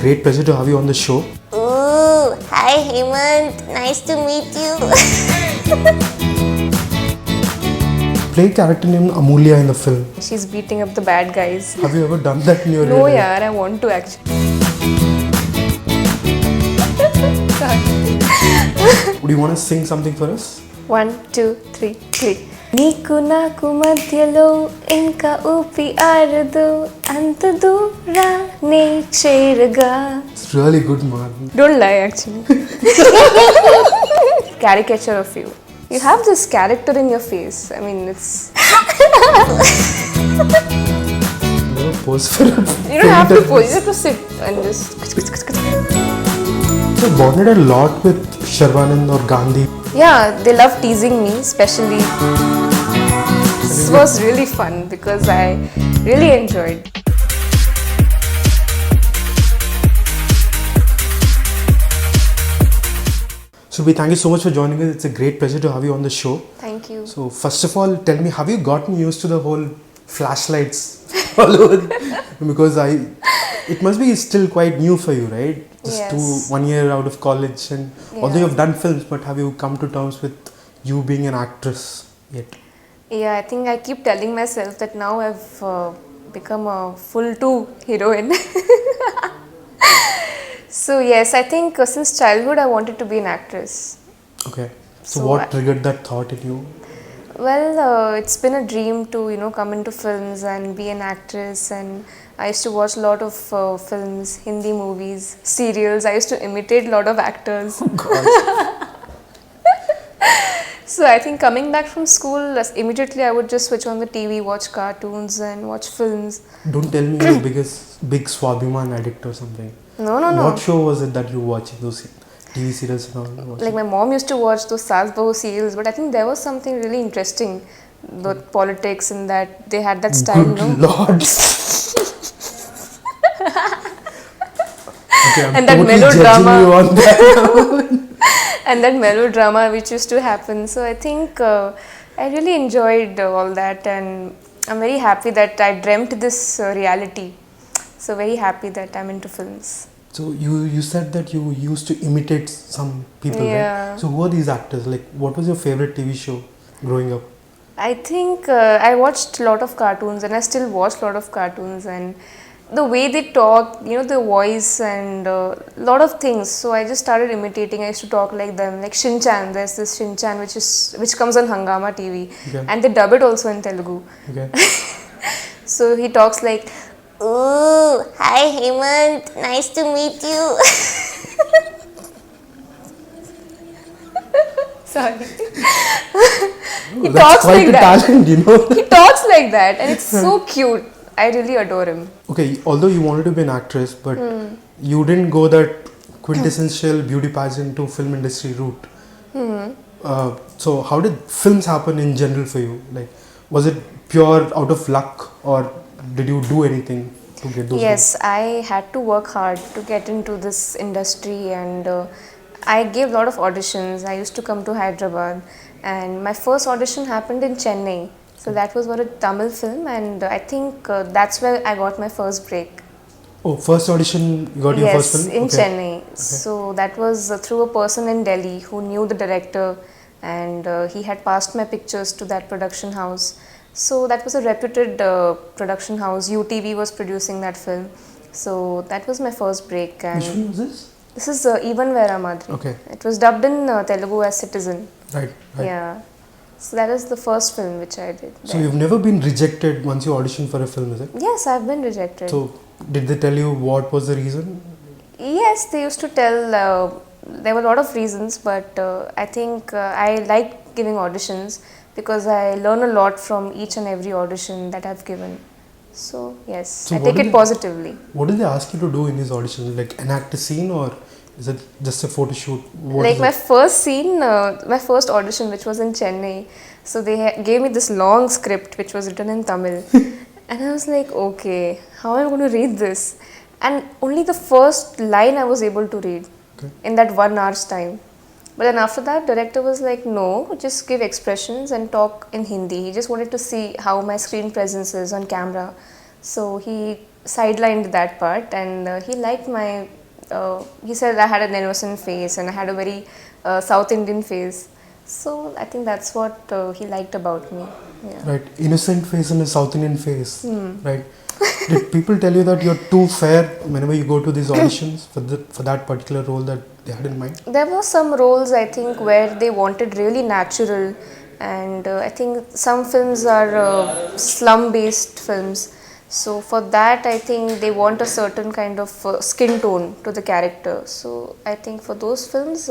great pleasure to have you on the show. Ooh, hi Hemant, nice to meet you. Play a character named Amulya in the film. She's beating up the bad guys. Have you ever done that in your No, real life? yaar, I want to actually. Would you want to sing something for us? 1, 2, 3, 3. నీకు నాకు మధ్యలో ఇంకా ఊపి ఆరదు అంత దూరాన్ని చేరగా. It's really good, man. Don't lie, actually. Caricature of you. You have this character in your face. I mean, it's. No, pose for it. You don't have to pose. You have to sit and just. So bonded a lot with Sharvanand or Gandhi. Yeah, they love teasing me, especially. This was really fun because I really enjoyed. Surbhi, thank you so much for joining us. It's a great pleasure to have you on the show. Thank you. So first of all, tell me, have you gotten used to the whole flashlights all over? Because it must be still quite new for you, right? Just 1 year out of college, and although you've done films, but have you come to terms with you being an actress yet? Yeah, I think I keep telling myself that now I've become a full-2 heroine. So yes, I think since childhood I wanted to be an actress. Okay. So what triggered that thought in you? Well, it's been a dream to come into films and be an actress, and I used to watch a lot of films, Hindi movies, serials. I used to imitate a lot of actors. Oh gosh. So I think coming back from school, immediately I would just switch on the TV, watch cartoons and watch films. Don't tell me you're big Swabhiman addict or something. No. What show was it that you were watching, those TV serials and all? Like my mom used to watch those Saas Bahu serials, but I think there was something really interesting, the politics and that they had that style. Good Lord. Okay, I'm And that totally melodrama. judging you on that. And that melodrama which used to happen. So I think I really enjoyed all that, and I'm very happy that I dreamt this reality. So very happy that I'm into films. So you said that you used to imitate some people, right? So who are these actors? Like, what was your favorite TV show growing up? I think I watched a lot of cartoons, and I still watch a lot of cartoons, and the way they talk, the voice and a lot of things. So I just started imitating. I used to talk like them, like Shin-chan. There's this Shin-chan which comes on Hangama TV, and they dub it also in Telugu. Okay. So he talks like, Ooh, hi Hemant, nice to meet you. sorry. He That's talks quite like a that. talent, He talks like that, and it's so cute. I really adore him. Okay, although you wanted to be an actress, but you didn't go that quintessential beauty pageant to film industry route. So how did films happen in general for you? Like, was it pure out of luck, or did you do anything to get those? Yes, I had to work hard to get into this industry, and I gave a lot of auditions. I used to come to Hyderabad, and my first audition happened in Chennai. So that was for a Tamil film, and I think that's where I got my first break. Oh, first audition, you got your first film? Yes, in Chennai. So that was through a person in Delhi who knew the director, and he had passed my pictures to that production house. So that was a reputed production house. UTV was producing that film. So that was my first break. And which film was this? This is Even Vera Madri. Okay. It was dubbed in Telugu as Citizen. Right. Yeah. So that is the first film which I did. So you've never been rejected once you auditioned for a film, is it? Yes, I've been rejected. So did they tell you what was the reason? Yes, they used to tell, there were a lot of reasons, but I think I like giving auditions because I learn a lot from each and every audition that I've given. So yes, So I take it positively. What did they ask you to do in these auditions? Like enact a scene, or is it just a photo shoot? What Like is my it? first scene, my first audition, which was in Chennai. So they gave me this long script which was written in Tamil. And I was like, okay, how am I going to read this? And only the first line I was able to read in that 1 hour's time. But then after that, director was like, no, just give expressions and talk in Hindi. He just wanted to see how my screen presence is on camera. So he sidelined that part, and he liked my. He said I had an innocent face and I had a very South Indian face. So I think that's what he liked about me. Yeah. Right, innocent face and a South Indian face. Right. Did people tell you that you're too fair whenever you go to these auditions for that particular role that they had in mind? There were some roles I think where they wanted really natural, and I think some films are slum-based films. So for that, I think they want a certain kind of skin tone to the character. So I think for those films,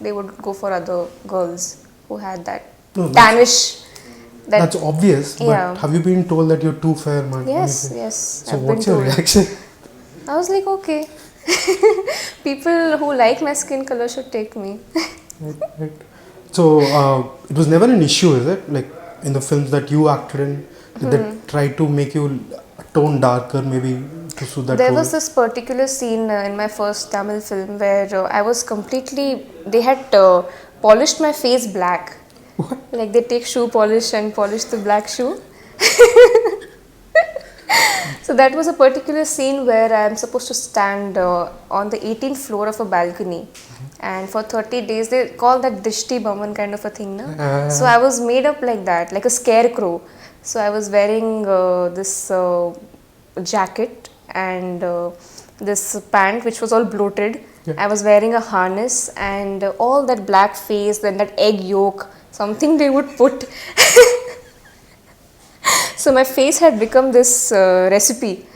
they would go for other girls who had that No, tannish. That's obvious, but Yeah. have you been told that you're too fair, man? Yes, Anything? yes. So I've what's been your told. reaction? I was like, okay. People who like my skin color should take me. Right. So it was never an issue, is it? Like in the films that you acted in, did they try to make you tone darker, maybe to suit that There role? was this particular scene in my first Tamil film where I was completely. They had polished my face black. Like they take shoe polish and polish the black shoe. So that was a particular scene where I am supposed to stand on the 18th floor of a balcony, and for 30 days they call that dishti baman kind of a thing, no? So I was made up like that, like a scarecrow. So I was wearing this jacket and this pant which was all bloated. Yeah. I was wearing a harness and all that black face, then that egg yolk, something they would put. So my face had become this recipe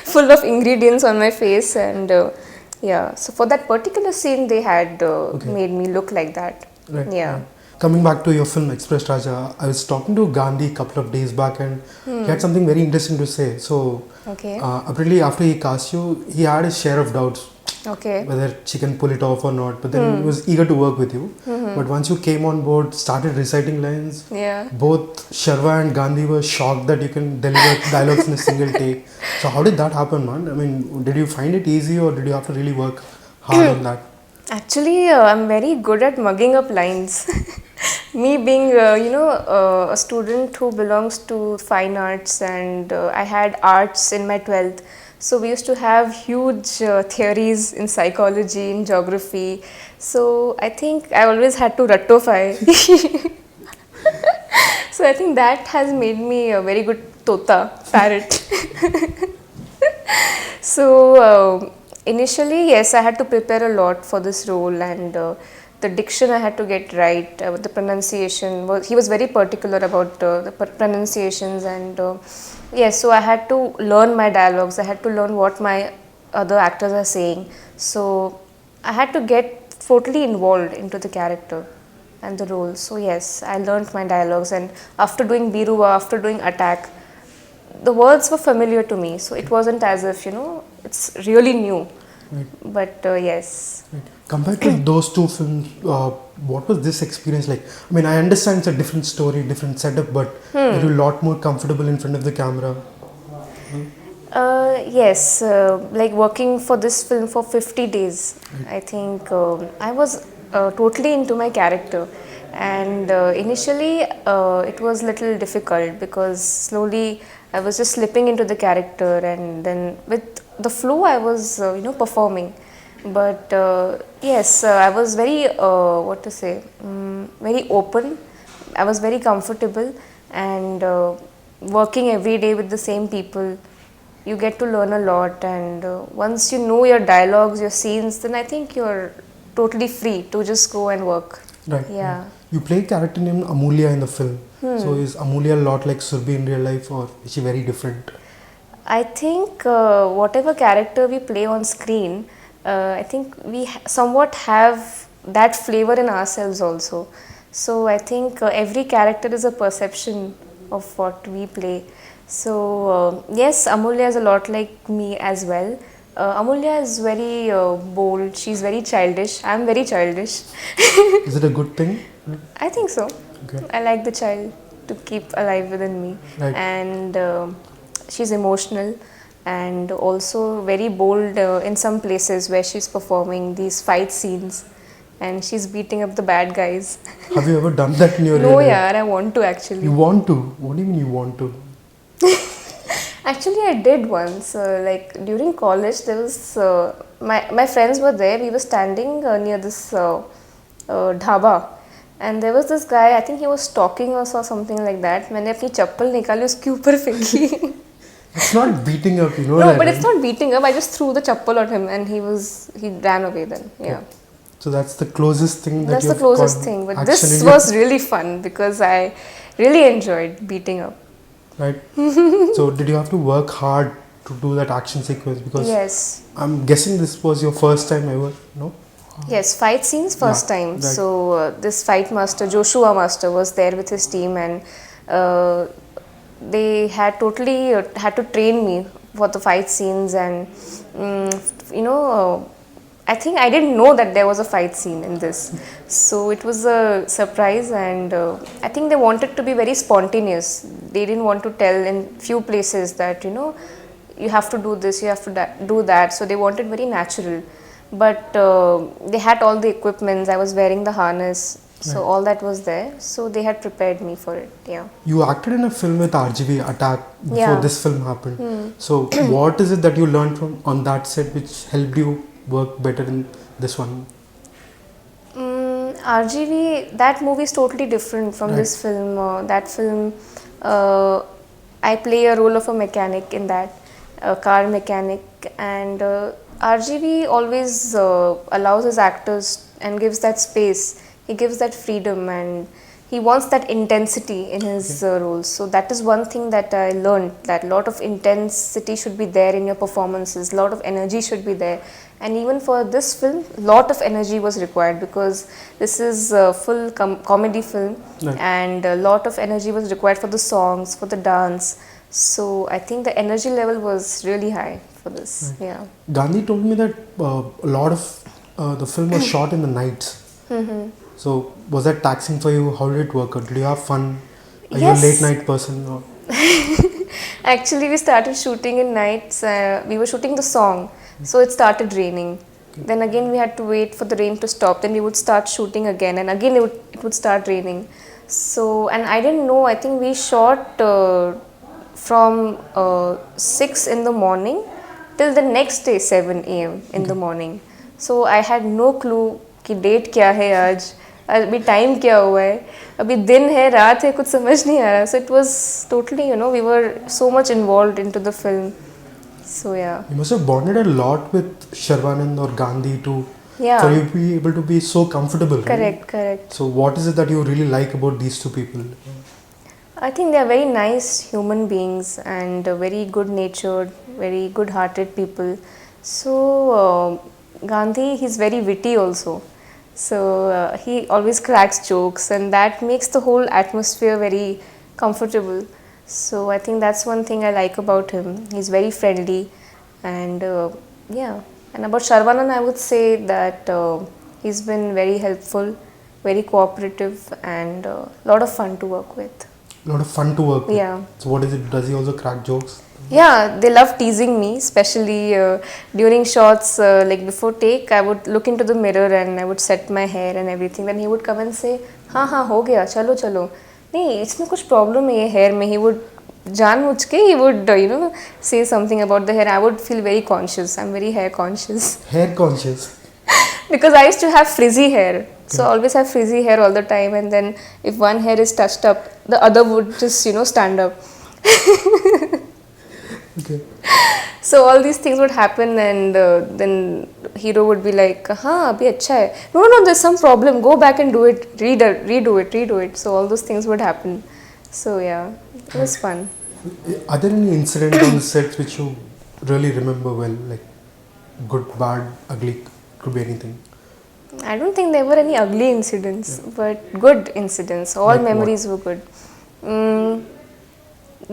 full of ingredients on my face, and yeah, so for that particular scene they had made me look like that. Right. Yeah. Right. Coming back to your film Express Raja, I was talking to Gandhi a couple of days back and he had something very interesting to say. So Okay. apparently after he cast you, he had his share of doubts Okay. whether she can pull it off or not, but then he was eager to work with you. But once you came on board, started reciting lines, Yeah. both Sharva and Gandhi were shocked that you can deliver dialogues in a single take. So how did that happen, man? I mean, did you find it easy or did you have to really work hard on that? Actually, I'm very good at mugging up lines. Me being, a student who belongs to fine arts, and I had arts in my 12th. So we used to have huge theories in psychology, in geography. So I think I always had to ratify. So I think that has made me a very good tota, parrot. So initially, yes, I had to prepare a lot for this role, and the diction I had to get right, the pronunciation. He was very particular about the pronunciations, and yes, so I had to learn my dialogues. I had to learn what my other actors are saying. So I had to get totally involved into the character and the role. So yes, I learned my dialogues, and after doing Biruva, after doing Attack, the words were familiar to me, so it wasn't as if it's really new. Right. But yes. Right. Compared to those two films, what was this experience like? I mean, I understand it's a different story, different setup, but are you a lot more comfortable in front of the camera? Yes, like working for this film for 50 days, I think I was totally into my character, and initially it was little difficult because slowly I was just slipping into the character, and then with the flow I was performing. But yes, I was very very open. I was very comfortable, and working every day with the same people, you get to learn a lot, and once you know your dialogues, your scenes, then I think you're totally free to just go and work. Right. Yeah. Right. You play a character named Amulya in the film. So is Amulya a lot like Surbhi in real life, or is she very different? I think whatever character we play on screen, I think we somewhat have that flavor in ourselves also. So I think every character is a perception of what we play. So yes, Amulya is a lot like me as well. Amulya is very bold. She's very childish. I'm very childish. Is it a good thing? I think so. Okay. I like the child to keep alive within me. Right. And she's emotional and also very bold in some places where she's performing these fight scenes and she's beating up the bad guys. Have you ever done that in your No, real life? yeah, I want to actually. You want to? What do you mean you want to? Actually, I did once. Like during college, there was my friends were there. We were standing near this dhaba, and there was this guy. I think he was stalking us or something like that. मैंने अपनी चप्पल निकाली उसके ऊपर फेंकी. It's not beating up, you know No, that. but right? it's not beating up. I just threw the chappal at him, and he ran away. Then yeah. So that's the closest thing that That's the you've closest got thing. But action this in your- was really fun because I really enjoyed beating up. right. So did you have to work hard to do that action sequence? Because Yes. I'm guessing this was your first time ever, no? Yes, fight scenes first Yeah, time. right. So this fight master, Joshua Master, was there with his team, and they had totally had to train me for the fight scenes, and you know. I think I didn't know that there was a fight scene in this. So it was a surprise, and I think they wanted to be very spontaneous. They didn't want to tell in few places that, you know, you have to do this, you have to do that. So they wanted very natural. But they had all the equipments. I was wearing the harness. So all that was there. So they had prepared me for it. Yeah. You acted in a film with RGV Attack before Yeah. this film happened. So what is it that you learned from on that set which helped you work better in this one? RGV, that movie is totally different from this film. That film, I play a role of a mechanic in that, a car mechanic, and RGV always allows his actors and gives that space. He gives that freedom, and he wants that intensity in his roles. So that is one thing that I learned, that a lot of intensity should be there in your performances, a lot of energy should be there. And even for this film, a lot of energy was required because this is a full comedy film, and a lot of energy was required for the songs, for the dance. So I think the energy level was really high for this. Yeah. Gandhi told me that a lot of the film was shot in the nights. So was that taxing for you? How did it work out? Did you have fun? Are you a Yes. late night person? Or? Actually, we started shooting in nights. We were shooting the song, so it started raining. Then again, we had to wait for the rain to stop. Then we would start shooting again, and again it would start raining. So, and I didn't know. I think we shot from 6 in the morning till the next day 7 a.m. in the morning. So I had no clue कि date क्या है आज, अभी time क्या हुआ है, अभी दिन है रात है, कुछ समझ नहीं आ रहा. So it was totally, you know, we were so much involved into the film. So yeah. You must have bonded a lot with Sharvanand or Gandhi to Yeah. for you to be able to be so comfortable. Right? Correct, correct. So what is it that you really like about these two people? I think they are very nice human beings and very good natured, very good hearted people. So Gandhi, he's very witty also. So he always cracks jokes, and that makes the whole atmosphere very comfortable. So I think that's one thing I like about him. He's very friendly, and yeah. And about Sharvanan, I would say that he's been very helpful, very cooperative, and a lot of fun to work with. A lot of fun to work with. Yeah. So what is it? Does he also crack jokes? Yeah, they love teasing me, especially during shots. Like before take, I would look into the mirror and I would set my hair and everything. Then he would come and say, "हाँ हाँ हो गया, चलो चलो." नहीं, इसमें कुछ problem है ये hair में. He would जानबूझ के he would say something about the hair. I would feel very conscious. I'm very hair conscious. Hair conscious. Because I used to have frizzy hair. So I always have frizzy hair all the time, and then if one hair is touched up, the other would just stand up. Okay. So all these things would happen, and then hero would be like, "हाँ अभी अच्छा है." No, there's some problem. Go back and do it. Redo it. So all those things would happen. So yeah, it was fun. Are there any incidents on the sets which you really remember well, like good, bad, ugly? Could be anything. I don't think there were any ugly incidents, but good incidents. All Like memories were good.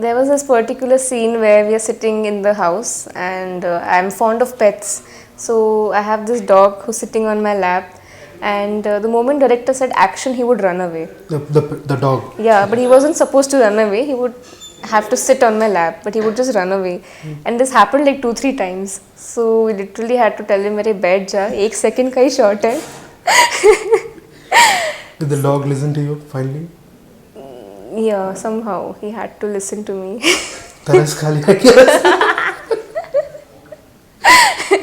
There was this particular scene where we are sitting in the house, and I'm fond of pets. So I have this dog who's sitting on my lap, and the moment director said action, he would run away. The dog. Yeah, but he wasn't supposed to run away. He would have to sit on my lap, but he would just run away. And this happened like 2-3 times. So we literally had to tell him, "Mere बैठ जा, 1 second का ही shot है." Did the dog listen to you finally? Yeah, somehow he had to listen to me. Taras khali hai kya?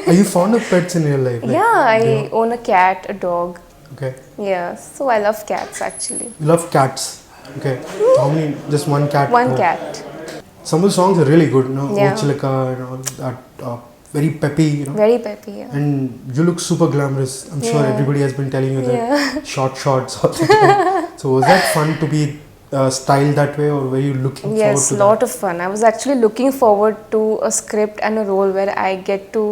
Are you fond of pets in real life? Like, Yeah, I do you- own a cat, a dog. Okay. Yeah, so I love cats actually. You love cats. Okay. How many? Just one cat? One Oh. cat. Some of the songs are really good, you know, Yeah. Ochilaka and all that. Very peppy, you know. Very peppy, yeah. And you look super glamorous. I'm sure Yeah. everybody has been telling you that. Yeah. Short shorts. Or something. So was that fun to be styled that way, or were you looking Yes, forward to lot of fun. I was actually looking forward to a script and a role where I get to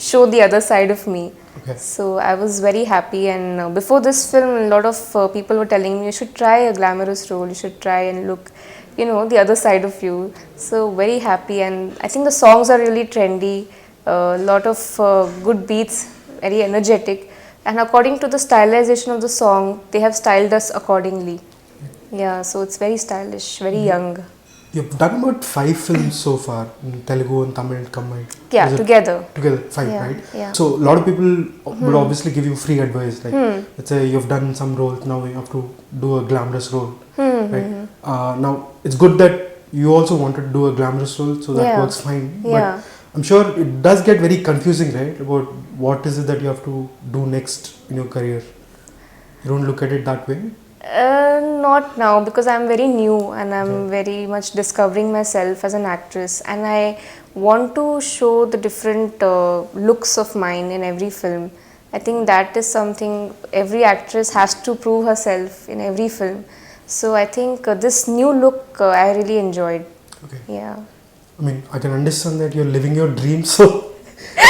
show the other side of me. Okay. So I was very happy, and before this film, a lot of people were telling me you should try a glamorous role, you should try and look, you know, the other side of you. So very happy, and I think the songs are really trendy, a lot of good beats, very energetic, and according to the stylization of the song, they have styled us accordingly. Yeah, so it's very stylish, very young. that? You've done about 5 films so far in Telugu and Tamil combined. Yeah, Is it together. Together, 5, Yeah, right? yeah. So a lot of people would obviously give you free advice. Like, let's say you've done some roles, now you have to do a glamorous role. Right? Now, it's good that you also wanted to do a glamorous role, so that Yeah. works fine. Yeah. But I'm sure it does get very confusing, right? About what is it that you have to do next in your career. You don't look at it that way. Not now, because I'm very new and I'm very much discovering myself as an actress, and I want to show the different looks of mine in every film. I think that is something every actress has to prove herself in every film. So I think this new look I really enjoyed. Okay. Yeah. I mean, I can understand that you're living your dream, so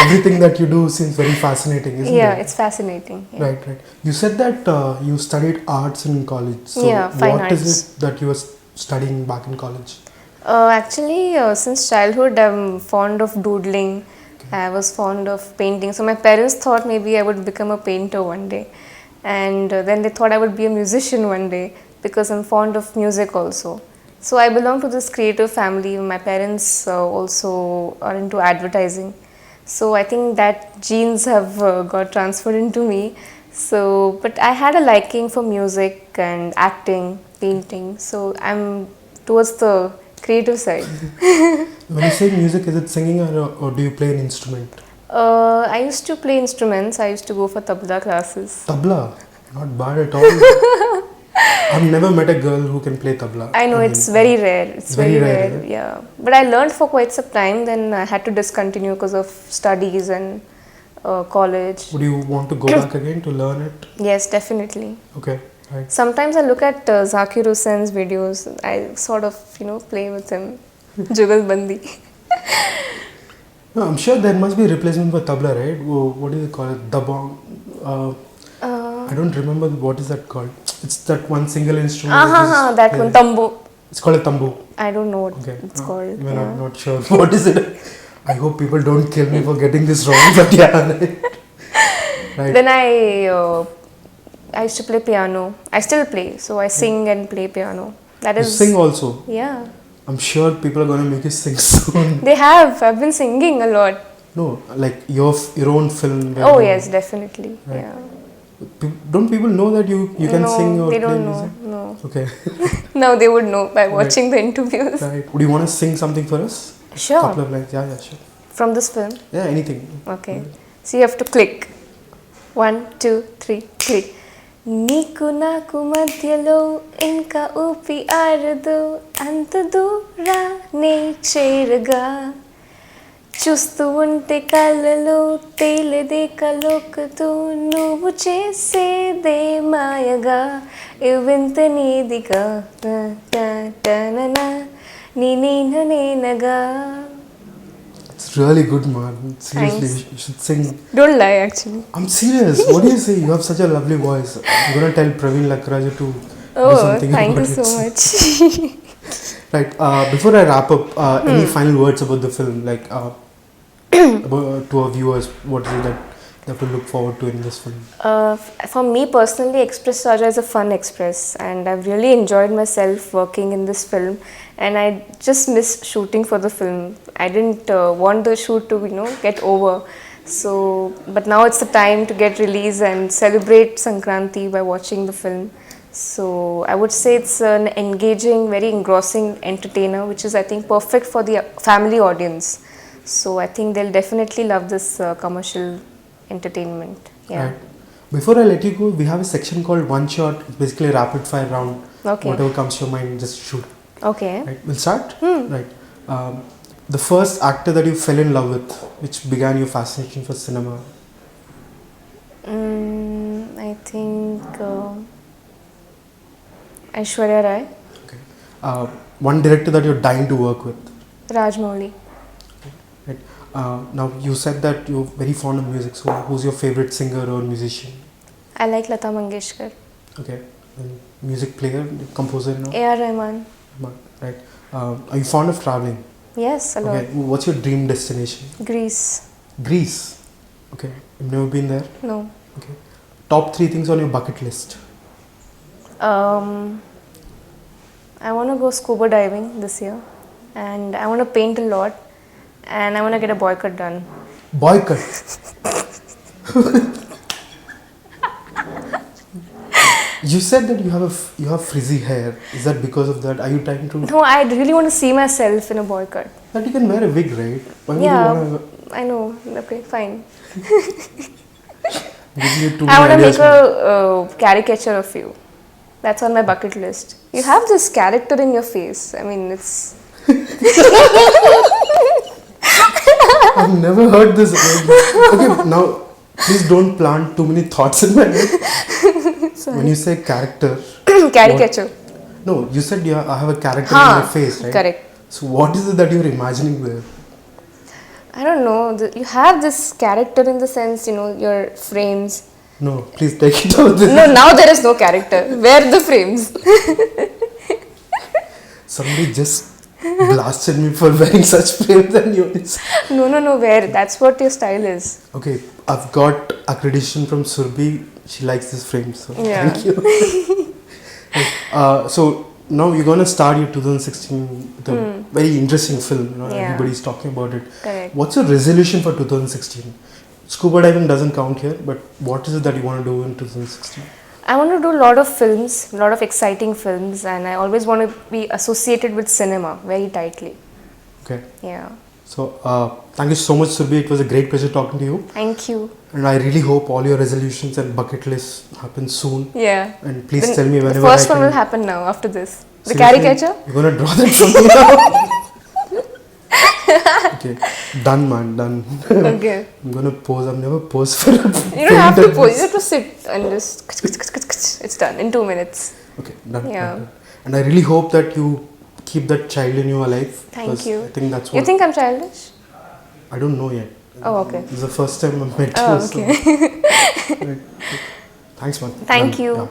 everything that you do seems very fascinating, isn't Yeah, it? it's fascinating. Yeah. Right, right. You said that you studied arts in college. So Yeah, fine what is arts. it that you were studying back in college? Actually, since childhood, I'm fond of doodling. I was fond of painting. So my parents thought maybe I would become a painter one day, and then they thought I would be a musician one day because I'm fond of music also. So I belong to this creative family. My parents also are into advertising. So I think that genes have got transferred into me. So, but I had a liking for music and acting, painting. So I'm towards the creative side. When you say music, is it singing or do you play an instrument? I used to play instruments. I used to go for tabla classes. Tabla? Not bad at all. I've never met a girl who can play tabla. I know mean, it's very rare. It's very very rare, rare. Yeah, but I learned for quite some time. Then I had to discontinue because of studies and college. Would you want to go back again to learn it? Yes, definitely. Okay, right. Sometimes I look at Zakir Hussain's videos. I sort of, play with him. Jugalbandi. No, I'm sure there must be a replacement for tabla, right? What do you call it? Dabong. I don't remember what is that called. It's that one single instrument. That one, tambu. It's called a tambu. I don't know what Okay. it's called. Even Yeah. I'm not sure what is it. I hope people don't kill me for getting this wrong. But yeah, right. Then I used to play piano. I still play, so I sing and play piano. That You is. sing also. Yeah, I'm sure people are going to make you sing soon. they have. I've been singing a lot. No, like your own film. where Oh you- yes, definitely. Right. Yeah. Don't people know that you can No, sing or they play don't know. music? No. Okay. Now they would know by watching the interviews. Right. Would you want to sing something for us? Sure. Couple of lines. Yeah, sure. From this film. Yeah, anything. Okay. So you have to click. 1, 2, 3, click. నీకు నాకు మధ్యలో ఇంకా ఊపి ఆరదు అంత దూరానే చేరగా చూస్తూ ఉంటే కళ్ళలో తేలిదే కలోకతో నువ్వు చేసేదే మాయగా ఇవింత నీదిగా నీ నేనగా. It's really good, man. Seriously, Thanks. you should sing. Don't lie actually. I'm serious. What do you say? You have such a lovely voice. I'm gonna tell Praveen Lakraju to do Oh, something thank you about so it. much. Right. Before I wrap up, any final words about the film, like about, to our viewers? What is it that they have to look forward to in this film? For me personally, Express Raja is a fun express, and I've really enjoyed myself working in this film, and I just miss shooting for the film. I didn't want the shoot to get over, so but now it's the time to get released and celebrate Sankranti by watching the film. So I would say it's an engaging, very engrossing entertainer, which is I think perfect for the family audience. So I think they'll definitely love this commercial entertainment. Yeah. Right. Before I let you go, we have a section called One Shot. It's basically a rapid fire round. Okay. Whatever comes to your mind, just shoot. Okay. Right. We'll start. Right. The first actor that you fell in love with, which began your fascination for cinema. I think Aishwarya Rai, Okay. One director that you're dying to work with. Rajmouli. Right. Now you said that you're very fond of music. So who's your favorite singer or musician? I like Lata Mangeshkar. Okay. And music player, composer, no? A.R. Rahman. Right. Are you fond of traveling? Yes, a lot. Okay. What's your dream destination? Greece. Greece. Okay. You've never been there? No. Okay. Top 3 things on your bucket list. I want to go scuba diving this year, and I want to paint a lot, and I want to get a boycott done. Boycott. You said that you have frizzy hair. Is that because of that? Are you trying to? No, I really want to see myself in a boycott. But you can wear a wig, right? Why would Yeah, you want to? I know. Okay, fine. Give you too I want to many make ideas now. a caricature of you. That's on my bucket list. You have this character in your face. I mean, it's. I've never heard this. Okay, now please don't plant too many thoughts in my head. When you say character, Caricature. no, you said I have a character Huh, in my face, right? correct. So what is it that you're imagining there? I don't know. You have this character in the sense, your frames. No, please take it out. No, now there is no character. Where are the frames? Somebody just blasted me for wearing such frames and units. No. Where? That's what your style is. Okay, I've got accreditation from Surbhi. She likes this frame, so Yeah. thank you. So now you're gonna start your 2016 with a very interesting film. Yeah. Everybody's talking about it. Correct. What's your resolution for 2016? Scuba diving doesn't count here, but what is it that you want to do in 2016? I want to do a lot of films, a lot of exciting films, and I always want to be associated with cinema very tightly. Okay. Yeah. So thank you so much, Surbhi. It was a great pleasure talking to you. Thank you. And I really hope all your resolutions and bucket lists happen soon. Yeah. And please tell me whenever The first I one can. will happen now after this. The Seriously? caricature? You're gonna draw that from me now? Okay, done, man, done. Okay. I'm gonna pose. I've never posed for a You don't have to pose. You have to sit and just. It's done in 2 minutes. Okay, done. Yeah. Done. And I really hope that you keep that child in you alive. Thank because you. I think that's what. You think I'm childish? I don't know yet. Oh, okay. This is the first time I've met Oh, you. okay. So, right. Thanks, man. Thank Done. you. Yeah.